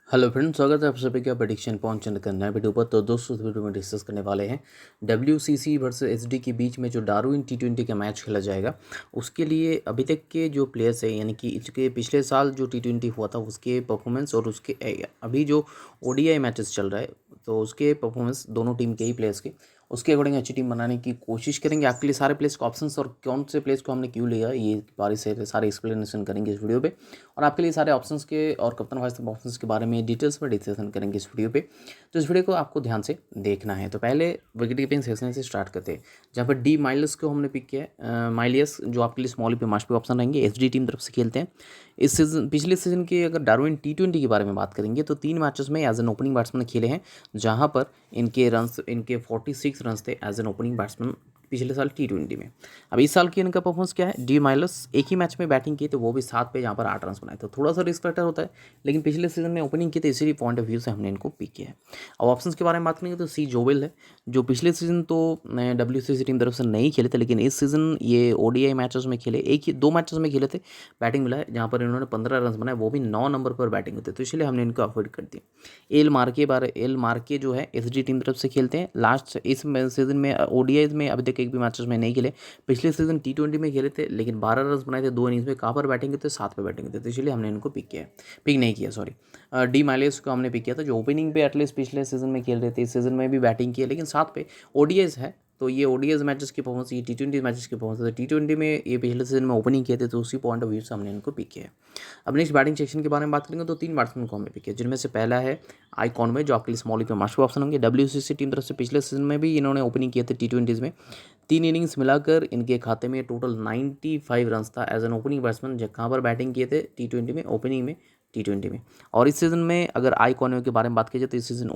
Hello friends, स्वागत है आप सभी का प्रेडिक्शन पहुंचने का नया वीडियो पर। तो दोस्तों, इस वीडियो में डिस्कस करने वाले हैं WCC वर्सेस एसडी के बीच में जो डार्विन T20 का मैच खेला जाएगा। उसके लिए अभी तक के जो प्लेयर्स हैं, यानी कि इसके पिछले साल जो T20 हुआ था उसके परफॉर्मेंस और उसके अभी जो ODI मैचेस चल रहा है तो उसके परफॉर्मेंस दोनों टीम के ही प्लेयर्स के उसके अकॉर्डिंग अच्छी टीम बनाने की कोशिश करेंगे। आपके लिए सारे प्लेयर्स के ऑप्शंस और कौन से प्लेयर्स को हमने क्यों लिया ये बारी से सारे एक्सप्लेनेशन करेंगे इस वीडियो पे। और आपके लिए सारे ऑप्शंस के और कप्तान वाइस ऑप्शंस के बारे में डिटेल्स में डिस्कशन करेंगे इस वीडियो पे। तो इस वीडियो को आपको ध्यान से देखना है। तो पहले विकेट कीपिंग सेक्शन से स्टार्ट करते हैं, जहाँ पर डी माइलस को हमने पिक किया है। माइलियस जो आपके लिए स्मॉल पे मास्ट पे ऑप्शन रहेंगे, एसडी टीम तरफ से खेलते हैं। इस सीजन पिछले सीजन के अगर डार्विन T20 के बारे में बात करेंगे तो 3 मैचेस में एज एन ओपनिंग बैट्समैन खेले हैं, जहाँ पर इनके 46 रन थे एज एन ओपनिंग बैट्समैन पिछले साल T20 में। अब इस साल की इनका परफॉर्मेंस क्या है, डी माइलस एक ही मैच में बैटिंग की तो वो भी 7 पे, जहाँ पर 8 रन बनाए, तो थोड़ा सा रिस्क फैक्टर होता है। लेकिन पिछले सीजन में ओपनिंग की तो इसी पॉइंट ऑफ व्यू से हमने इनको पिक किया है। अब ऑप्शंस के बारे में बात करेंगे तो सी जोवेल है, जो पिछले सीजन तो WCC टीम तरफ से नहीं खेले थे, लेकिन इस सीजन ये ODI मैचेस में खेले, एक ही 2 मैचेस में खेले थे, बैटिंग मिला है, जहाँ पर इन्होंने 15 रन बनाए, वो भी 9 नंबर पर बैटिंग होते, तो इसलिए हमने इनको अवॉइड कर दिया। एल मार्के जो है एसडी टीम तरफ से खेलते हैं। लास्ट इस सीजन में ODI में अभी तक एक भी मैचेस में नहीं खेले। पिछले सीजन T20 में खेले थे, लेकिन 12 रन बनाए थे 2 इनिंग्स में। कहाँ पर बैटिंग करते, 7 पे बैटिंग करते, तो इसलिए हमने इनको पिक नहीं किया, सॉरी। डी माइलेस को हमने पिक किया था, जो ओपनिंग पे एटलीस्ट पिछले सीजन में खेल रहे थे, इस सीजन में भी बैटिंग किया, लेकिन 7 पे ODIs है। तो ये ODIs मैचेस की परफॉर्मेंस, ये T20 मैचेस की परफॉर्मेंस है। T20 में ये पिछले सीजन में ओपनिंग किए थे, तो उसी पॉइंट ऑफ व्यू से हमने इनको पिक किया है। अब नेक्स्ट बैटिंग सेक्शन के बारे में बात करेंगे तो 3 बैट्समैन को हमने पिक किया, जिनमें से पहला है आई कॉनवे, जो आपके लिए स्मॉली पे मास्टर ऑप्शन होंगे। WCC टीम तरफ से पिछले सीजन में भी इन्होंने ओपनिंग किए थे T20 में। 3 इनिंग्स मिलाकर इनके खाते में टोटल 95 रन था एज एन ओपनिंग बैट्समैन, कहाँ पर बैटिंग किए थे T20 में, ओपनिंग में T20 में। और इस सीज़न में अगर आई कॉनवे के बारे में बात की जाए तो इस सीज़न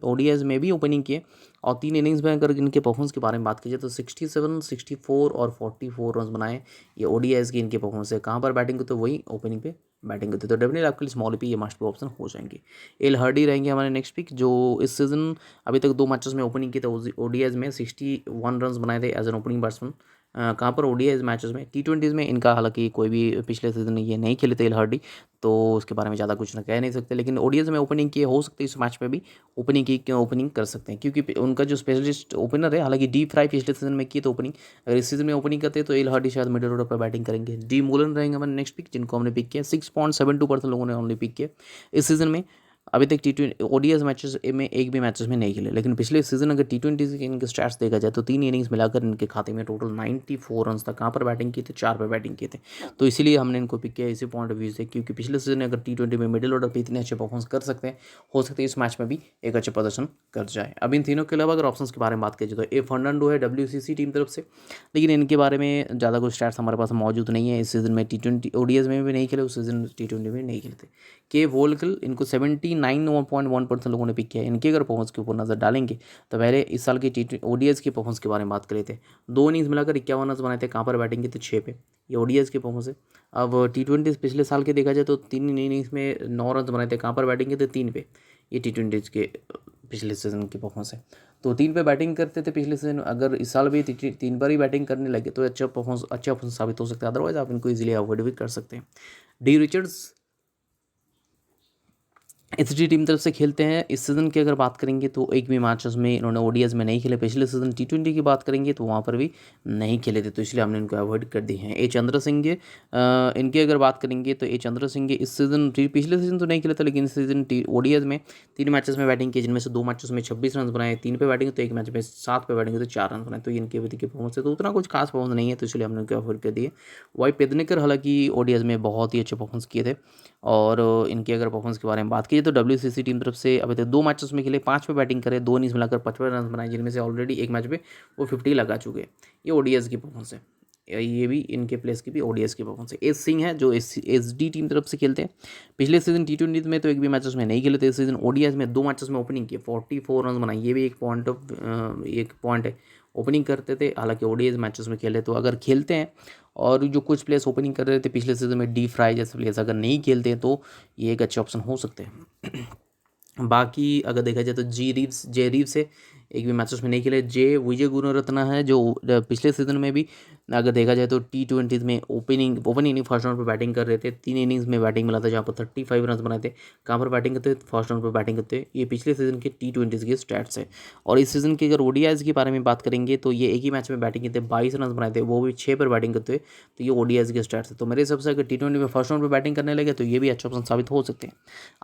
ODIs में भी ओपनिंग किए, और 3 इनिंग्स में अगर इनके परफॉर्मेंस के बारे में बात की जाए तो 67, 64 और 44 रन बनाए। ये ODIs की इनके परफॉर्मेंस है। कहाँ पर बैटिंग करते, वही ओपनिंग पे बैटिंग करते, तो डेफिनेटली आपके लिए स्मॉल पे ये मस्ट पे ऑप्शन हो जाएंगे। एल हर्डी रहेंगे हमारे नेक्स्ट पिक, जो इस सीजन अभी तक 2 मैचेस में ओपनिंग की थी। ODIs में 61 रन बनाए थे एज एन ओपनिंग बैट्समैन। कहाँ पर ODI मैचेस में। T20 में इनका हालांकि कोई भी पिछले सीजन ये नहीं खेले थे एल हर्डी, तो उसके बारे में ज़्यादा कुछ ना कह नहीं सकते, लेकिन ODIs में ओपनिंग किए, हो सकते इस मैच में भी ओपनिंग कर सकते हैं, क्योंकि उनका जो स्पेशलिस्ट ओपनर है, हालांकि डी फ्राई पिछले सीजन में की तो ओपनिंग, अगर इस सीजन में ओपनिंग करते हैं तो एल हर्डी शायद मिडिल ऑर्डर पर बैटिंग करेंगे। डी मूलन रहेंगे हमारे नेक्स्ट पिक, जिनको हमने पिक किया। 6.72% लोगों ने ओनली पिक किया इस सीजन में। अभी तक T20 ODIs मैचेस में एक भी मैचेस में नहीं खेले, लेकिन पिछले सीजन अगर T20 के इनके स्टैट्स देखा जाए तो 3 इनिंग्स मिलाकर इनके खाते में टोटल 94 रन था। कहाँ पर बैटिंग किए थे, 4 पे बैटिंग किए थे, तो इसीलिए हमने इनको पिक किया इसी पॉइंट ऑफ व्यू से, क्योंकि पिछले सीजन अगर T20 में मिडिल ऑर्डर पे इतने अच्छे परफॉर्मेंस कर सकते हैं, हो सकते हैं इस मैच में भी एक अच्छा प्रदर्शन कर जाए। अब इन तीनों के अलावा अगर ऑप्शंस के बारे में बात की जाए तो ए फर्नांडो है WCC टीम तरफ से, लेकिन इनके बारे में ज़्यादा कुछ स्टैट्स हमारे पास मौजूद नहीं है। इस सीजन में T20 ODIs में भी नहीं खेले, उस सीजन T20 में नहीं खेले थे। के वोल्कल, इनको 79.1% लोगों ने पिक किया है। इनके अगर परफॉर्मेंस के ऊपर नज़र डालेंगे तो पहले इस साल की ODIs की परफॉर्मेंस के बारे में बात कर रहे थे। 2 इनिंग्स मिलाकर 51 रन बनाए थे। कहाँ पर बैटिंग की थी, 6 पे, ये ODIs की परफॉर्मेंस है। अब T20 पिछले साल के देखा जाए तो 3 इनिंग्स में 9 रन बनाए थे। कहाँ पर बैटिंग की थे, 3 पे, ये T20 के पिछले सीजन की परफॉर्मेंस है। तो 3 पे बैटिंग करते थे पिछले सीजन, अगर इस साल भी 3 बार ही बैटिंग करने लगे तो अच्छा परफॉर्मेंस साबित हो सकता है, अदरवाइज आप इनको इजीली अवॉइड भी कर सकते हैं। डी रिचर्ड्स एसडी टीम तरफ से खेलते हैं। इस सीज़न की अगर बात करेंगे तो एक भी मैचेस में इन्होंने ODIs में नहीं खेले। पिछले सीज़न T20 की बात करेंगे तो वहाँ पर भी नहीं खेले थे, तो इसलिए हमने इनको अवॉइड कर दिए हैं। ए चंद्र सिंह, इनकी अगर बात करेंगे तो ए चंद्र सिंह इस सीज़न, पिछले सीज़न तो नहीं खेले थे, लेकिन इस सीज़न ODIs में 3 मैचेस में बैटिंग की, जिनमें से 2 मैचेस में 26 रन बनाए, 3 पे बैटिंग, तो एक मैच में 7 पे बैटिंग, तो 4 रन बनाए, तो इनकी अवधि की परफॉर्मेंस है, तो उतना कुछ खास परफॉर्मेंस नहीं है, तो इसलिए हमने उनको अवॉइड कर दिए। वाई पेदनेकर हालांकि ODIs में बहुत ही अच्छे परफॉर्मेंस किए थे, और इनके अगर परफॉर्मेंस के बारे में बात की तो WCC टीम तरफ से अभी तक 2 मैचेस में खेले, 5 पे बैटिंग करे, 2 इनिंग्स मिलाकर 55 रन बनाए, जिनमें से ऑलरेडी एक मैच पे वो 50 लगा चुके हैं। ये ODIs की परफॉर्मेंस है, ये भी इनके प्लेस की भी ODIs की परफॉर्मेंस है। एस सिंह है, जो SD टीम तरफ से खेलते हैं। पिछले सीजन T20 में तो एक भी मैचेस में नहीं खेले थे, इस सीजन ODIs में 2 मैचेस में ओपनिंग किए, 44 रन बनाए, ये भी एक पॉइंट है। ओपनिंग करते थे, हालांकि ODIs मैचेस में खेले, तो अगर खेलते हैं और जो कुछ प्लेयर्स ओपनिंग कर रहे थे पिछले सीजन में, डी फ्राई जैसे प्लेयर्स अगर नहीं खेलते हैं तो ये एक अच्छे ऑप्शन हो सकते हैं। बाकी अगर देखा जाए तो जे रीव्स है, एक भी मैचेस में नहीं खेले। जे विजय गुणरत्ना है, जो पिछले सीजन में भी अगर देखा जाए तो T20 में ओपन इनिंग फर्स्ट राउंड पर बैटिंग कर रहे थे, 3 इनिंग्स में बैटिंग मिला था जहाँ पर 35 रन बनाए थे। कहाँ पर बैटिंग करते फर्स्ट राउंड पर बैटिंग करते। ये पिछले सीजन के T20 के स्टैट्स है। और इस सीजन के अगर ODIs के बारे में बात करेंगे तो ये एक ही मैच में बैटिंग करते 22 रन बनाए थे, वो भी 6 पर बैटिंग करते हुए। तो ये ODIs के स्टैट्स है। तो मेरे हिसाब से अगर T20 में फर्स्ट राउंड पर बैटिंग करने लगे तो ये भी अच्छा ऑप्शन साबित हो सकते हैं।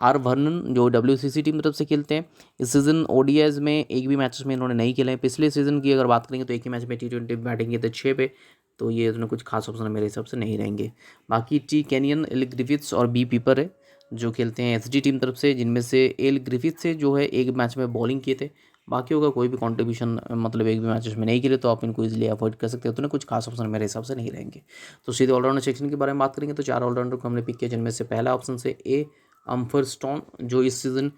आर वर्नन जो WCC टीम तरफ से खेलते हैं, इस सीज़न ODIs में एक भी मैचेस में इन्होंने नहीं खेले हैं। पिछले सीजन की अगर बात करेंगे तो एक ही मैच में T20 बैटिंग किए थे 6 पे। तो ये इतने कुछ खास ऑप्शन मेरे हिसाब से नहीं रहेंगे। बाकी टी कैनियन, एल ग्रिफिथ्स और बी पीपर है जो खेलते हैं SG टीम तरफ से, जिनमें से एल ग्रिफिथ्स से जो है एक मैच में बॉलिंग किए थे। बाकियों का कोई भी कंट्रीब्यूशन मतलब एक भी मैचेस में नहीं खेले, तो आप इनको इजीली अवॉइड कर सकते हो। तो कुछ खास ऑप्शन मेरे हिसाब से नहीं रहेंगे। तो सीधे ऑलराउंडर सेक्शन के बारे में बात करेंगे तो 4 ऑलराउंडर को हमने पिक किया, जिनमें से पहला ऑप्शन से ए अम्फरस्टोन, जो इस सीज़न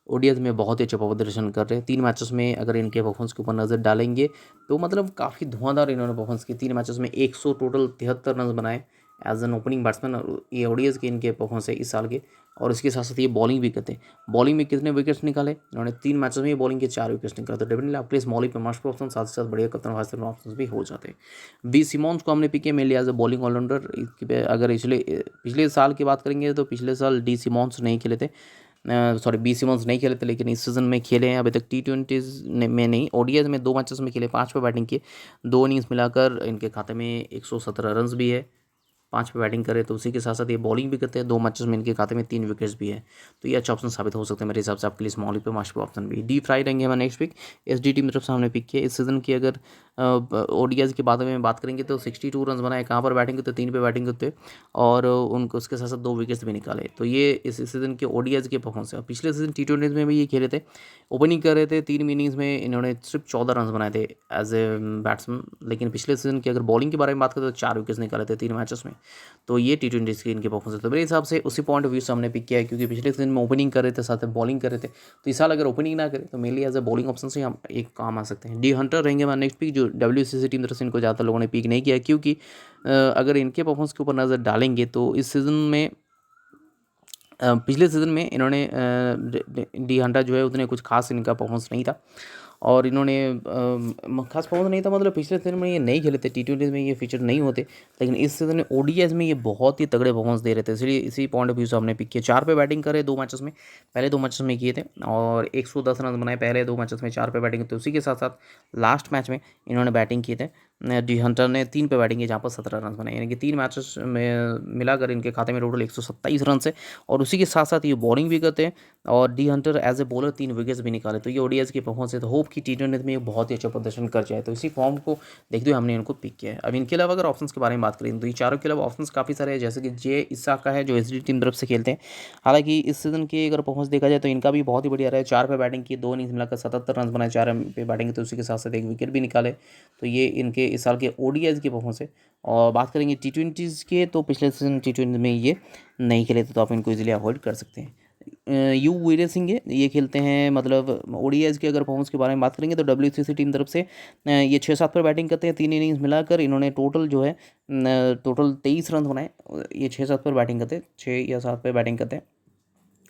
ODIs में बहुत ही अच्छा प्रदर्शन कर रहे हैं। 3 मैचेस में अगर इनके परफॉर्मेंस के ऊपर नज़र डालेंगे तो मतलब काफ़ी धुआंधार इन्होंने परफॉर्मेंस की। 3 मैचेस में 100 टोटल 73 रन बनाए एज एन ओपनिंग बैट्समैन। ये ODIs के इनके परफॉर्मेंस है इस साल के। और इसके साथ साथ ये बॉलिंग भी करते हैं। बॉलिंग में कितने विकेट्स निकाले इन्होंने? 3 मैचेस में ये बॉलिंग के 4 विकेट्स निकाले। तो डेफिनेटली आपके लिए मौलिक पे मस्ट ऑप्शन, साथ ही साथ बढ़िया कप्तान वाइस कैप्टन ऑप्शन भी हो जाते हैं। बी सिमॉन्स को हमने पिक मेन लिया एज ए बॉलिंग ऑलराउंडर। अगर पिछले साल की बात करेंगे तो पिछले साल डी सिमॉन्स नहीं खेले थे, बी सिमंस नहीं खेले थे, लेकिन इस सीज़न में खेले हैं। अभी तक T20 में नहीं, ODIs में 2 मैचेस में खेले, 5 पे बैटिंग किए। 2 इनिंग्स मिलाकर इनके खाते में 117 रन भी है। 5 पे बैटिंग करे, तो उसी के साथ साथ ये बॉलिंग भी करते हैं। 2 मैचेस में इनके खाते में 3 विकेट्स भी है। तो ये अच्छा ऑप्शन साबित हो सकता है मेरे हिसाब से आपके लिए स्मॉल पे मास्टर ऑप्शन भी। डी फ्राई रहेंगे हमारे नेक्स्ट पिक। SG टीम तरफ से हमने पिक किया। इस सीज़न की अगर ODIs के बारे में बात करेंगे तो 62 रन बनाए। कहाँ पर बैटिंग करते? 3 पे बैटिंग करते और उनको उसके साथ साथ 2 विकेट्स भी निकाले। तो ये इस सीज़न के ODIs के परफॉर्मेंस है। पिछले सीज़न T20 में भी ये खेले थे, ओपनिंग कर रहे थे। 3 इनिंग्स में इन्होंने सिर्फ 14 रन बनाए थे एज ए बैट्समैन। लेकिन पिछले सीज़न की अगर बॉलिंग के बारे में बात करें तो 4 विकेट्स निकाले थे 3 मैचेस में। तो ये T20 की इनके परफॉर्मेंस है। तो मेरे हिसाब से उसी पॉइंट ऑफ व्यू से हमने पिक किया है, क्योंकि पिछले सीजन में ओपनिंग कर रहे थे, साथ में बॉलिंग कर रहे थे। तो इस साल अगर ओपनिंग ना करें तो mainly as a bowling option से हम एक काम आ सकते हैं। डी हंटर रहेंगे हमारा नेक्स्ट पिक, जो WCC टीम तरफ से इनको ज़्यादातर लोगों ने पिक नहीं किया, क्योंकि अगर इनके परफॉर्मेंस के ऊपर नज़र डालेंगे तो इस सीज़न में पिछले सीज़न में इन्होंने डी हंटर जो है उतने कुछ खास इनका परफॉर्मेंस नहीं था। और इन्होंने खास परफॉर्मेंस नहीं था, मतलब पिछले सीजन में ये नहीं खेले थे, T20 में ये फीचर नहीं होते। लेकिन इस सीजन में ODIs में ये बहुत ही तगड़े परफॉर्मेंस दे रहे थे, इसलिए इसी पॉइंट ऑफ व्यू से हमने पिक किया। 4 पे बैटिंग करे 2 मैचेस में, पहले 2 मैचेस में किए थे और 110 रन बनाए पहले 2 मैचेस में। 4 पे बैटिंग, तो उसी के साथ साथ लास्ट मैच में इन्होंने बैटिंग किए थे। डी हंटर ने 3 पे बैटिंग की, जहाँ पर 17 रन बनाए, यानी कि 3 मैचेस में मिलाकर इनके खाते में टोटल 127 रन है। और उसी के साथ साथ ये बॉलिंग भी करते हैं और D Hunter as a bowler 3 wickets भी निकाले। तो ये ODIs की परफॉर्मेंस है। तो होप कि T20 में बहुत ही अच्छा प्रदर्शन कर जाए। तो इसी फॉर्म को देखते हुए हमने इनको पिक किया है। अब इनके अलावा अगर ऑप्शंस के बारे में बात करें तो ये चारों के अलावा ऑप्शंस काफ़ी सारे हैं, जैसे कि जे इसाका है जो SG टीम तरफ से खेलते हैं। हालांकि इस सीजन की अगर परफॉर्मेंस देखा जाए तो इनका भी बहुत ही बढ़िया रहा है। 4 पे बैटिंग की, 2 इनिंग्स मिलाकर 77 रन बनाए, 4 पे बैटिंग की, तो उसी के साथ साथ 1 विकेट भी निकाले। तो ये इनके इस साल के ODIs की परफॉर्मेंस है। और बात करेंगे T20 के, तो पिछले सीजन T20 में ये नहीं खेले थे, तो आप इनको इजीली अवॉइड कर सकते हैं। यू वीरे सिंह है, ये खेलते हैं मतलब ODIs के अगर परफॉर्मेंस के बारे में बात करेंगे तो WCC टीम तरफ से ये 6-7 पर बैटिंग करते हैं। 3 इनिंग्स मिलाकर इन्होंने टोटल जो है टोटल 23 रन बनाए। ये 6-7 पर बैटिंग करते हैं, 6 या 7 पर बैटिंग करते हैं।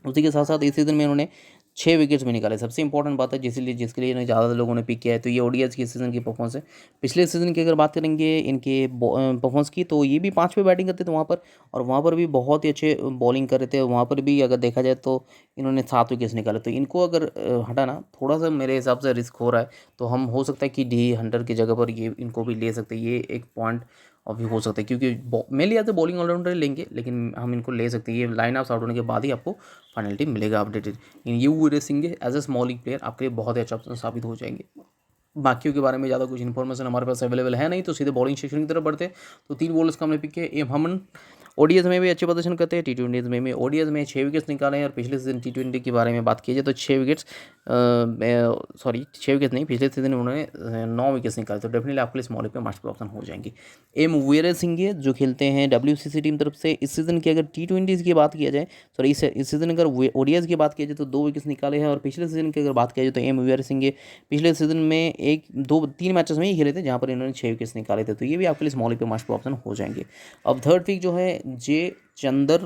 उसी के साथ साथ इस सीज़न में इन्होंने 6 विकेट्स भी निकाले। सबसे इंपॉर्टेंट बात है जिसके लिए इन्हें ज़्यादा लोगों ने पिक किया है, तो ये ODIs की सीज़न की परफॉर्मेंस है। पिछले सीज़न की अगर बात करेंगे इनके परफॉर्मेंस की, तो ये भी 5 पे बैटिंग करते थे वहाँ पर, और वहाँ पर भी बहुत ही अच्छे बॉलिंग कर रहे थे। वहाँ पर भी अगर देखा जाए तो इन्होंने 7 विकेट्स निकाले। तो इनको अगर हटाना थोड़ा सा मेरे हिसाब से रिस्क हो रहा है, तो हम हो सकता है कि डी हंटर की जगह पर ये इनको भी ले सकते हैं। ये एक पॉइंट अभी हो सकता है, क्योंकि मेनली या तो बॉलिंग ऑलराउंडर लेंगे, लेकिन हम इनको ले सकते हैं। ये लाइन ऑफ आउट होने के बाद ही आपको फाइनल टीम मिलेगा अपडेटेड। इन यू Veere Singh as a small league player आपके लिए बहुत ही अच्छा ऑप्शन साबित हो जाएंगे। बाकियों के बारे में ज़्यादा कुछ इन्फॉर्मेशन हमारे पास अवेलेबल है नहीं, तो सीधे बॉलिंग सेक्शन की तरफ बढ़ते हैं। तो 3 बॉलर्स का हमने पिक किया। एम हमन ODIs में भी अच्छे प्रदर्शन करते हैं, T20 में भी। ODIs में 6 विकेट्स निकाले हैं, और पिछले सीजन T20 के बारे में बात की जाए तो 6 विकेट्स 6 विकेट्स नहीं, पिछले सीजन उन्होंने 9 विकेट्स निकाले। तो डेफिनेटली आपके लिए स्मॉल पे मस्ट ऑप्शन हो जाएंगे। एम वीरे सिंह जो खेलते हैं WCC टीम तरफ से। इस सीजन की अगर T20 की बात किया जाए, इस सीजन अगर ODIs की बात की जाए तो 2 विकेट्स निकाले हैं। और पिछले सीजन की अगर बात किया जाए तो एम वीरे सिंह पिछले सीजन में 1-2-3 मैचेस में ही खेले थे, जहाँ पर इन्होंने 6 विकेट्स निकाले थे। तो ये भी आपके लिए स्मॉल पे मस्ट ऑप्शन हो जाएंगे। अब थर्ड पिक जो है जे चंदर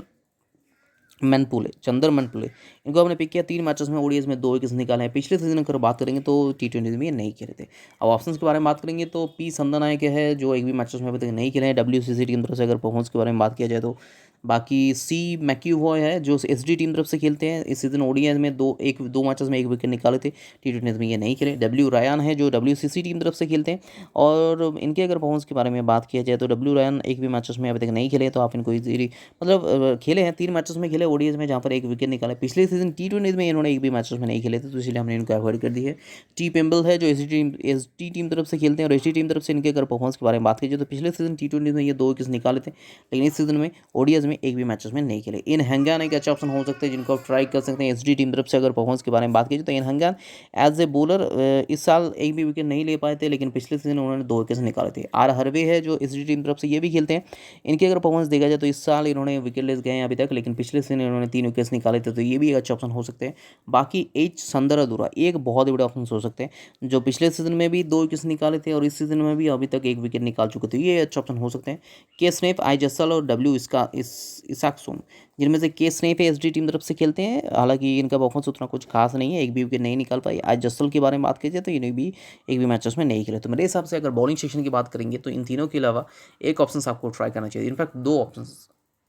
मैनपुले, चंदर मैनपुले, इनको हमने पिक किया। 3 मैचेस में ओडीआईज़ में 2 विकेट्स निकाले हैं। पिछले सीजन अगर बात करेंगे तो टी20 में ये नहीं खेले थे। अब ऑप्शंस के बारे में बात करेंगे तो पी संदनायक है जो एक भी मैचेस में अभी तक नहीं खेले हैं डब्ल्यूसीसी टीम तरफ से। अगर परफॉर्मेंस के बारे में बात किया जाए तो बाकी सी मैक्यूवॉय है जो एसडी टीम तरफ से खेलते हैं। इस सीजन ओडीआई में दो मैचेस में 1 विकेट निकाले थे। टी20 में ये नहीं खेले। डब्ल्यू रायन है जो डब्ल्यूसीसी टीम तरफ से खेलते हैं, और इनके अगर परफॉर्मेंस के बारे में बात किया जाए तो डब्ल्यू रायन एक भी मैचेस में अभी तक नहीं खेले, तो आप इनको इजीली मतलब खेले हैं 3 मैचेस में खेले ओडीआई में, जहाँ पर 1 विकेट निकाला। पिछले सीजन टी20 में इन्होंने एक भी मैचेस में नहीं खेले थे, तो इसलिए हमने इनको अवॉइड कर दी है। टी पेम्बल है जो एसटी टीम तरफ से खेलते हैं, और एसटी टीम तरफ से इनके अगर परफॉर्मेंस के बारे में बात की जाए तो पिछले सीजन टी20 में ये 2 विकेट्स निकाले थे, लेकिन इस सीजन में ओडीआई में एक भी मैचेस में नहीं खेले। इन हंगान एक अच्छा ऑप्शन हो सकते हैं जिनको आप ट्राई कर सकते हैं एसडी टीम तरफ से। अगर परफॉर्मेंस के बारे में बात की जाए तो इन हंगान एज ए बॉलर इस साल एक भी विकेट नहीं ले पाए थे, लेकिन पिछले सीजन उन्होंने 2 विकेट्स निकाले थे। आर हरवे है जो एसडी टीम तरफ से ये भी खेलते हैं। इनके अगर परफॉर्मेंस देखा जाए तो इस साल इन्होंने विकेट लेस गए हैं अभी तक, लेकिन पिछले सीजन इन्होंने 3 विकेट्स निकाले थे, तो ये भी एक अच्छा ऑप्शन हो सकते हैं। बाकी एच संदरादुरा एक बहुत ही बड़े ऑप्शन हो सकते हैं, जो पिछले सीजन में भी 2 विकेट्स निकाले थे और इस सीजन में भी अभी तक 1 विकेट निकाल चुके थे। ये अच्छा ऑप्शन हो सकते हैं। के स्नेप, आई जसल और डब्ल्यू इसाकसोन, जिनमें से के स्नेप एसडी टीम तरफ से खेलते हैं। हालांकि इनका परफॉर्मेंस उतना कुछ खास नहीं है, एक भी विकेट नहीं निकाल पाई। आज जसल के बारे में बात की जाए तो इन्हें भी एक भी मैचेस में नहीं खेले। तो मेरे हिसाब से अगर बॉलिंग सेक्शन की बात करेंगे तो इन तीनों के अलावा एक ऑप्शन आपको ट्राई करना चाहिए। इनफैक्ट 2 ऑप्शन,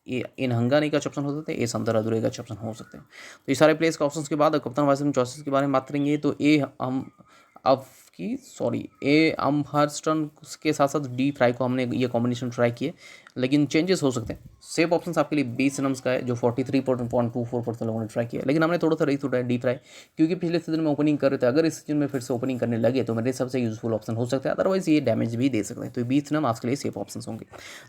ये इन हंगाने का ऑप्शन हो सकते हैं, ए संदर अधूरे का ऑप्शन हो सकते हैं। तो ये सारे प्लेयर्स के ऑप्शंस के बाद कप्तान वाइस चॉइसेस के बारे में बात करेंगे तो ए अमहर्स्टन के साथ साथ डी फ्राई को हमने ये कॉम्बिनेशन ट्राई किए, लेकिन चेंजेस हो सकते हैं। सेफ ऑप्शन आपके लिए 20 रन का है जो 43.24% लोगों ने ट्राई किया, लेकिन हमने थोड़ा सा रिस्क उठाया डी फ्राई, क्योंकि पिछले सीजन में ओपनिंग कर रहे थे। अगर इस सीजन में फिर से ओपनिंग करने लगे तो मेरे हिसाब से यूजफुल ऑप्शन हो सकता है, अदरवाइज ये डैमेज भी दे सकते हैं। तो 20 रन आज के लिए सेफ ऑप्शन होंगे।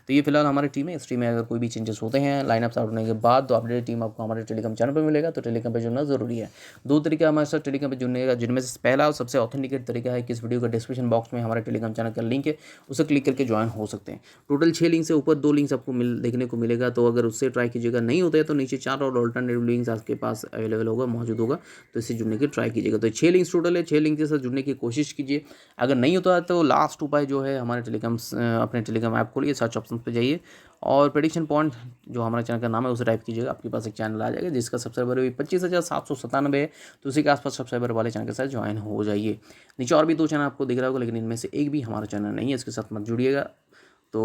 तो ये फिलहाल हमारी टीम है। इस टीम में अगर कोई भी चेंजेस होते हैं लाइनअप्स आउट होने के बाद तो अपडेट टीम आपको हमारे टेलीग्राम चैनल पर मिलेगा। तो टेलीग्राम पर जुड़ना जरूरी है। 2 तरीका हमारे साथ टेलीग्राम पर जुड़ने का, जिनमें से पहला और सबसे ऑथेंटिकेट तरीका है कि इस वीडियो का डिस्क्रिप्शन बॉक्स में हमारे टेलीग्राम चैनल का लिंक है, उसे क्लिक करके ज्वाइन हो सकते हैं। टोटल 6 लिंक्स से ऊपर 2 लिंक्स आपको देखने को मिलेगा, तो अगर उससे ट्राई कीजिएगा। नहीं होता है तो नीचे 4 और अल्टरनेटिव लिंक्स आपके पास अवेलेबल होगा, मौजूद होगा, तो इससे जुड़ने की ट्राई कीजिएगा। तो 6 लिंक्स टोटल है, 6 लिंक के साथ जुड़ने की कोशिश कीजिए। अगर नहीं होता है तो लास्ट उपाय जो है हमारे अपने टेलीग्राम ऐप खोलिए, सर्च ऑप्शन पर जाइए और प्रेडिक्शन पॉइंट जो हमारे चैनल का नाम है उसे टाइप कीजिएगा। आपके पास एक चैनल आ जाएगा जिसका सब्सक्राइबर भी 25,797 है, तो उसी के आसपास सब्सक्राइबर वाले चैनल के साथ ज्वाइन हो जाइए। नीचे और भी 2 चैनल आपको दिख रहा होगा, लेकिन इनमें से एक भी हमारा चैनल नहीं है, इसके साथ मत जुड़िएगा। तो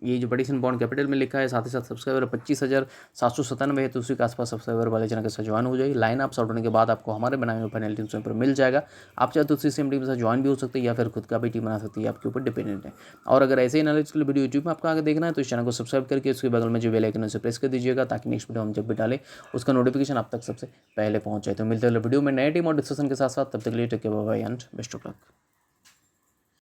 ये जो प्रेडिक्शन पॉइंट कैपिटल में लिखा है, साथ ही साथ सब्सक्राइबर 25,797 है, तो उसी के आसपास सब्सक्राइबर वाले चैनल के साथ ज्वाइन हो जाइए। लाइन अप आउट होने के बाद आपको हमारे बनाए हुए पेनल्टी टीम पर मिल जाएगा। आप चाहे तो उसी सेम टीम के साथ ज्वाइन भी हो सकते हैं या फिर खुद का भी टीम बना सकती है, आपके ऊपर डिपेंडेंट है। और अगर ऐसे ही एनालिटिकल वीडियो यूट्यूब में आपको आगे देखना है तो इस चैनल को सब्सक्राइब करके उसके बगल में जो बेल आइकन है उसे प्रेस कर दीजिएगा, ताकि नेक्स्ट वीडियो हम जब भी डालें उसका नोटिफिकेशन आप तक सबसे पहले पहुंच जाए। तो मिलते हैं वीडियो में नए टीम और डिस्कशन के साथ साथ, तब तक के लिए take care, bye bye and best of luck.